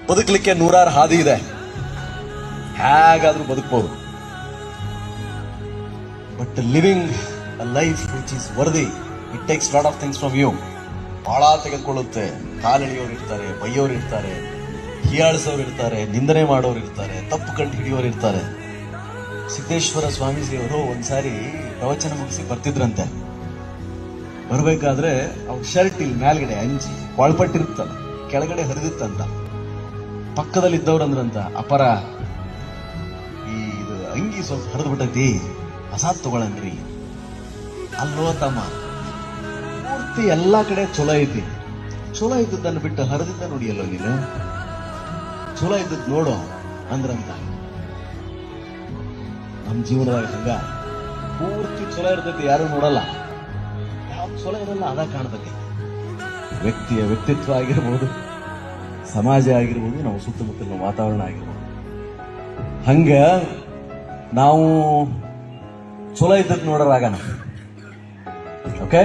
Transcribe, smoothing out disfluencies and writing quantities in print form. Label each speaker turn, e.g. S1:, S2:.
S1: ಬದುಕಲಿಕ್ಕೆ ನೂರಾರು ಹಾದಿ ಇದೆ, ಹೇಗಾದ್ರೂ ಬದುಕಬಹುದು. But living a life which is worthy it takes lot of things from you. ಬಹಳ ತೆಗೆದುಕೊಳ್ಳುತ್ತೆ. ಕಾಲೆಳೆಯೋರು ಇರ್ತಾರೆ, ಬೈಯೋರು ಇರ್ತಾರೆ, ಹೀಯಾಳಿಸೋರು ಇರ್ತಾರೆ, ನಿಂದನೆ ಮಾಡೋರು ಇರ್ತಾರೆ, ತಪ್ಪು ಕಂಡು ಹಿಡಿಯೋರು ಇರ್ತಾರೆ. ಸಿದ್ದೇಶ್ವರ ಸ್ವಾಮೀಜಿಯವರು ಒಂದ್ಸಾರಿ ಪ್ರವಚನ ಮುಗಿಸಿ ಬರ್ತಿದ್ರಂತೆ. ಬರ್ಬೇಕಾದ್ರೆ ಅವ್ರ ಶರ್ಟ್ ಇಲ್ಲಿ ಮೇಲ್ಗಡೆ ಅಂಜಿ ಕೊಳ್ಪಟ್ಟಿರುತ್ತಲ್ಲ, ಕೆಳಗಡೆ ಹರಿದಿತ್ತಂತ. ಪಕ್ಕದಲ್ಲಿ ಇದ್ದವ್ರಂದ್ರಂತ, ಅಪರ ಇದು ಅಂಗಿ ಸ್ವಲ್ಪ ಹರಿದು ಬಿಟ್ಟೈತಿ, ಹೊಸಾದ್ ತಗೊಳನ್ರಿ. ಅಲ್ಲೋ ತಮ್ಮ, ಪೂರ್ತಿ ಎಲ್ಲಾ ಕಡೆ ಚಲೋ ಐತಿ, ಚಲೋ ಇದ್ದದ್ದನ್ನು ಬಿಟ್ಟು ಹರಿದಿದ್ದ ನೋಡಿಯಲ್ಲೋ ನೀನು, ಚಲೋ ಇದ್ದದ್ ನೋಡು ಅಂದ್ರಂತ. ನಮ್ ಜೀವನದಾಗ ಹಂಗ ಪೂರ್ತಿ ಚಲೋ ಇರ್ತೈತಿ, ಯಾರು ನೋಡಲ್ಲ. ಯಾವ್ದು ಚಲೋ ಇರಲ್ಲ ಅದ ಕಾಣ್ತೈತಿ. ವ್ಯಕ್ತಿಯ ವ್ಯಕ್ತಿತ್ವ ಆಗಿರ್ಬೋದು, ಸಮಾಜ ಆಗಿರ್ಬೋದು, ನಾವು ಸುತ್ತಮುತ್ತಲಿನ ವಾತಾವರಣ ಆಗಿರ್ಬೋದು. ಹಂಗ ನಾವು ಚಲೋ ಇದ್ದದ್ ನೋಡೋರಾಗಣ. ಓಕೆ.